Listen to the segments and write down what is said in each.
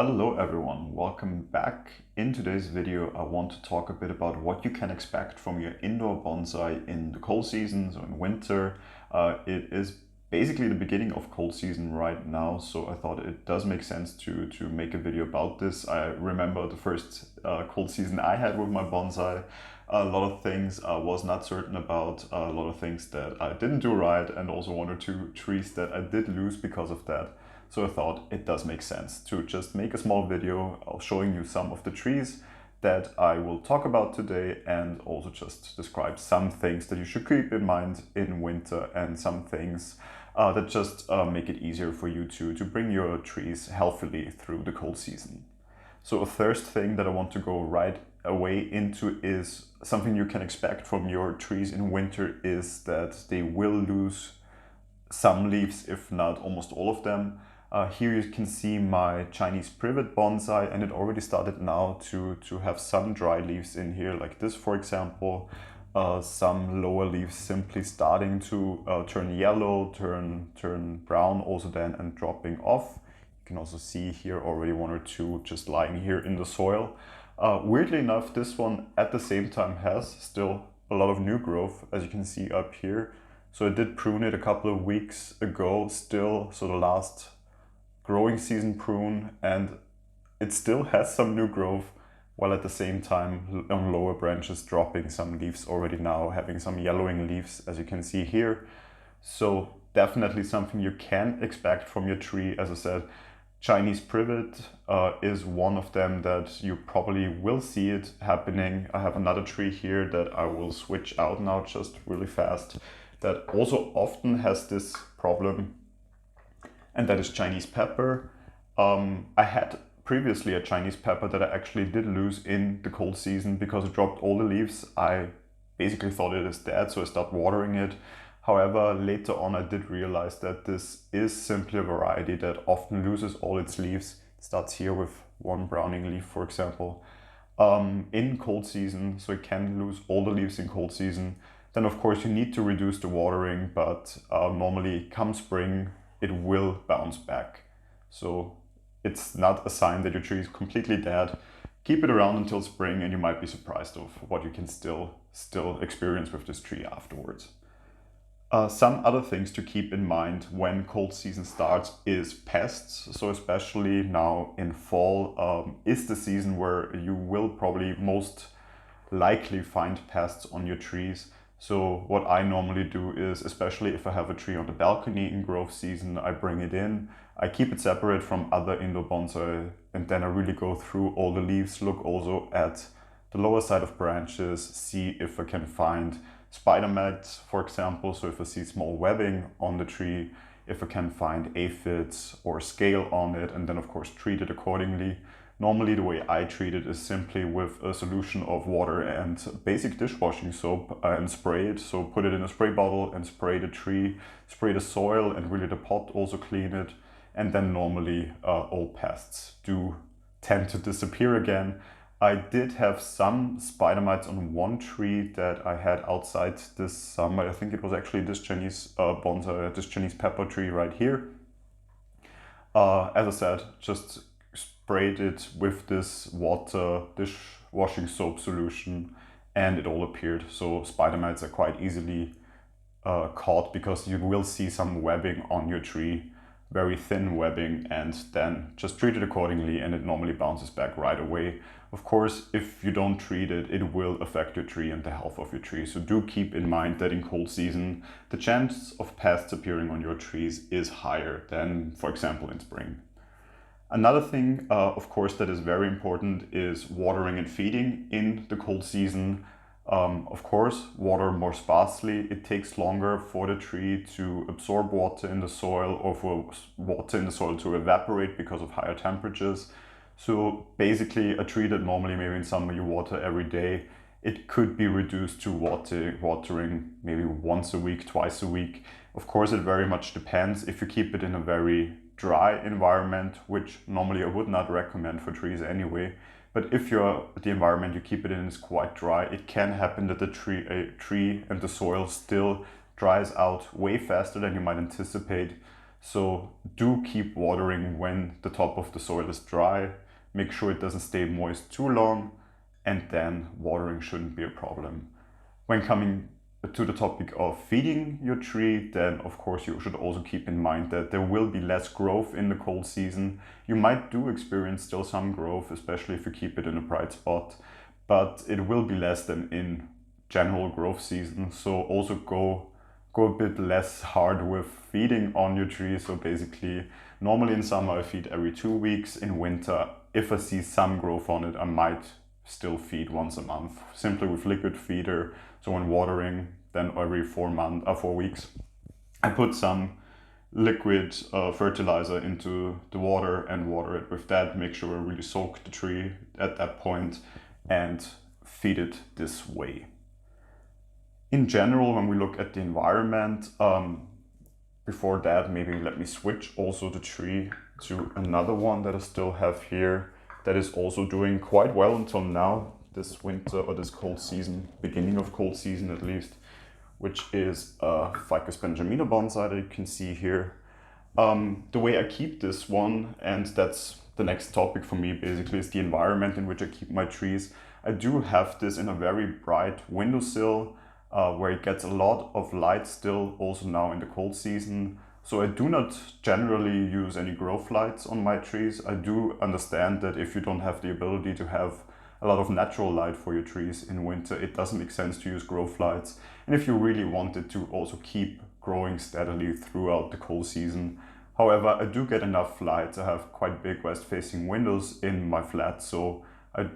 Hello everyone, welcome back. In today's video I want to talk a bit about what you can expect from your indoor bonsai in the cold season, so in winter. It is basically the beginning of cold season right now, so I thought it does make sense to make a video about this. I remember the first cold season I had with my bonsai. A lot of things I was not certain about, a lot of things that I didn't do right, and also one or two trees that I did lose because of that. So I thought it does make sense to just make a small video showing you some of the trees that I will talk about today, and also just describe some things that you should keep in mind in winter, and some things that just make it easier for you to bring your trees healthily through the cold season. So a first thing that I want to go right away into is something you can expect from your trees in winter is that they will lose some leaves, if not almost all of them. Here you can see my Chinese privet bonsai, and it already started now to have some dry leaves in here, like this for example. Some lower leaves simply starting to turn yellow, turn brown also then, and dropping off. You can also see here already one or two just lying here in the soil. Weirdly enough, this one at the same time has still a lot of new growth, as you can see up here. So I did prune it a couple of weeks ago still, so the last growing season prune, and it still has some new growth, while at the same time on lower branches dropping some leaves already now, having some yellowing leaves, as you can see here. So definitely something you can expect from your tree. As I said, Chinese privet is one of them that you probably will see it happening. I have another tree here that I will switch out now just really fast, that also often has this problem, and that is Chinese pepper. I had previously a Chinese pepper that I actually did lose in the cold season because it dropped all the leaves. I basically thought it is dead, so I stopped watering it. However, later on I did realize that this is simply a variety that often loses all its leaves. It starts here with one browning leaf, for example, in cold season, so it can lose all the leaves in cold season. Then of course you need to reduce the watering, but normally come spring it will bounce back. So it's not a sign that your tree is completely dead. Keep it around until spring and you might be surprised of what you can still experience with this tree afterwards. Some other things to keep in mind when cold season starts is pests. So especially now in fall is the season where you will probably most likely find pests on your trees. So what I normally do is, especially if I have a tree on the balcony in growth season, I bring it in, I keep it separate from other indoor bonsai, and then I really go through all the leaves, look also at the lower side of branches, see if I can find spider mites, for example. So if I see small webbing on the tree, if I can find aphids or scale on it, and then of course treat it accordingly. Normally the way I treat it is simply with a solution of water and basic dishwashing soap and spray it. So put it in a spray bottle and spray the tree, spray the soil, and really the pot also clean it. And then normally all pests do tend to disappear again. I did have some spider mites on one tree that I had outside this summer. I think it was actually this Chinese bonsai, this Chinese pepper tree right here. As I said, just sprayed it with this water dishwashing soap solution and it all appeared. So spider mites are quite easily caught, because you will see some webbing on your tree, very thin webbing, and then just treat it accordingly and it normally bounces back right away. Of course, if you don't treat it, it will affect your tree and the health of your tree. So do keep in mind that in cold season, the chance of pests appearing on your trees is higher than, for example, in spring. Another thing, of course, that is very important is watering and feeding in the cold season. Of course, water more sparsely. It takes longer for the tree to absorb water in the soil, or for water in the soil to evaporate because of higher temperatures. So basically a tree that normally maybe in summer you water every day, it could be reduced to watering maybe once a week, twice a week. Of course, it very much depends. If you keep it in a very dry environment, which normally I would not recommend for trees anyway, but if the environment you keep it in is quite dry, it can happen that the tree and the soil still dries out way faster than you might anticipate. So do keep watering when the top of the soil is dry. Make sure it doesn't stay moist too long, and then watering shouldn't be a problem. When coming to the topic of feeding your tree, then of course you should also keep in mind that there will be less growth in the cold season. You might do experience still some growth, especially if you keep it in a bright spot, but it will be less than in general growth season. So also go a bit less hard with feeding on your tree. So basically, normally in summer I feed every 2 weeks. In winter, if I see some growth on it, I might still feed once a month, simply with liquid feeder. So when watering, then every 4 weeks, I put some liquid fertilizer into the water and water it with that. Make sure I really soak the tree at that point and feed it this way. In general, when we look at the environment, before that, maybe let me switch also the tree to another one that I still have here that is also doing quite well until now, this winter or this cold season, beginning of cold season at least, which is a Ficus benjamina bonsai that you can see here. The way I keep this one, and that's the next topic for me basically, is the environment in which I keep my trees. I do have this in a very bright windowsill where it gets a lot of light still, also now in the cold season. So I do not generally use any growth lights on my trees. I do understand that if you don't have the ability to have a lot of natural light for your trees in winter, it doesn't make sense to use growth lights. And if you really wanted to also keep growing steadily throughout the cold season. However, I do get enough light. I have quite big west-facing windows in my flat, so I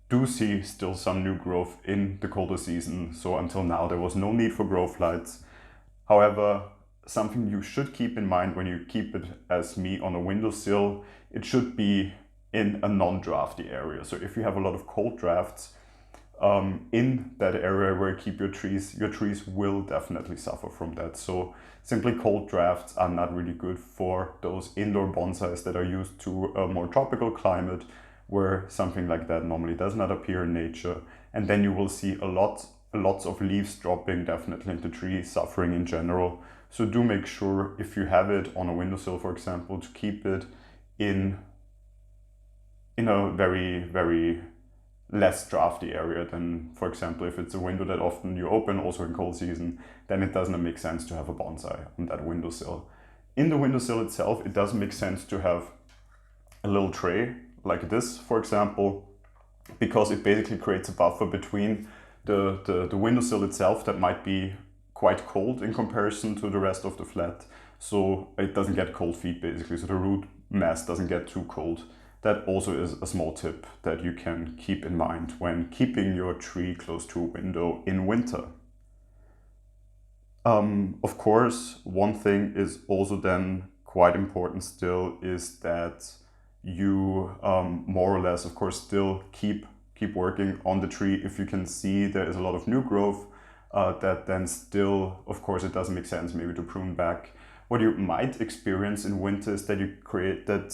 do see still some new growth in the colder season. So until now, there was no need for growth lights. However, something you should keep in mind when you keep it as me on a windowsill, it should be in a non-drafty area. So if you have a lot of cold drafts in that area where you keep your trees will definitely suffer from that. So simply cold drafts are not really good for those indoor bonsais that are used to a more tropical climate where something like that normally does not appear in nature. And then you will see lots of leaves dropping definitely into trees, suffering in general. So do make sure if you have it on a windowsill, for example, to keep it in a very, very less drafty area than, for example, if it's a window that often you open also in cold season, then it doesn't make sense to have a bonsai on that windowsill. In the windowsill itself, it does make sense to have a little tray like this, for example, because it basically creates a buffer between the windowsill itself that might be quite cold in comparison to the rest of the flat. So it doesn't get cold feet basically, so the root mass doesn't get too cold. That also is a small tip that you can keep in mind when keeping your tree close to a window in winter. Of course, one thing is also then quite important still is that you more or less, of course, still keep working on the tree. If you can see there is a lot of new growth, that then still, of course, it doesn't make sense maybe to prune back. What you might experience in winter is that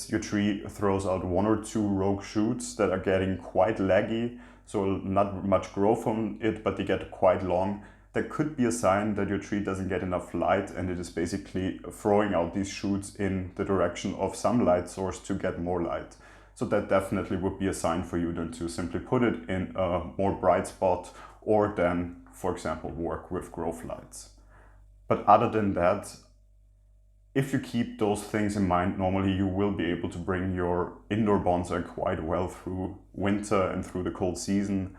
your tree throws out 1 or 2 rogue shoots that are getting quite laggy, so not much growth on it, but they get quite long. That could be a sign that your tree doesn't get enough light and it is basically throwing out these shoots in the direction of some light source to get more light. So that definitely would be a sign for you then to simply put it in a more bright spot or then, for example, work with growth lights. But other than that, if you keep those things in mind, normally you will be able to bring your indoor bonsai quite well through winter and through the cold season.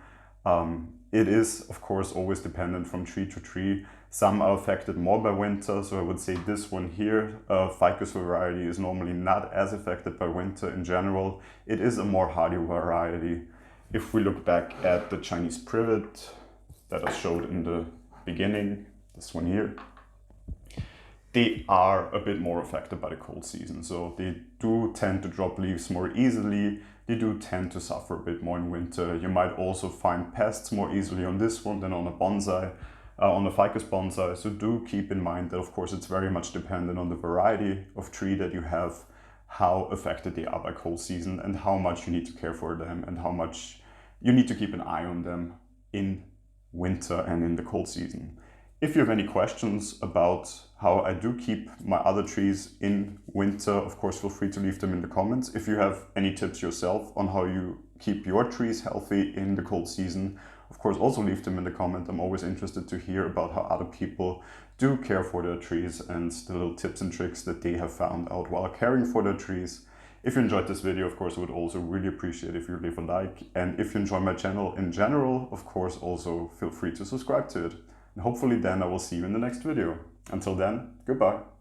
It is, of course, always dependent from tree to tree. Some are affected more by winter, so I would say this one here, Ficus variety, is normally not as affected by winter in general. It is a more hardy variety. If we look back at the Chinese privet that I showed in the beginning, this one here, they are a bit more affected by the cold season. So they do tend to drop leaves more easily. They do tend to suffer a bit more in winter. You might also find pests more easily on this one than on a bonsai, on a ficus bonsai. So do keep in mind that, of course, it's very much dependent on the variety of tree that you have, how affected they are by cold season and how much you need to care for them and how much you need to keep an eye on them in winter and in the cold season. If you have any questions about how I do keep my other trees in winter, of course, feel free to leave them in the comments. If you have any tips yourself on how you keep your trees healthy in the cold season, of course, also leave them in the comment. I'm always interested to hear about how other people do care for their trees and the little tips and tricks that they have found out while caring for their trees. If you enjoyed this video, of course, I would also really appreciate if you leave a like. And if you enjoy my channel in general, of course, also feel free to subscribe to it. And hopefully then I will see you in the next video. Until then, goodbye.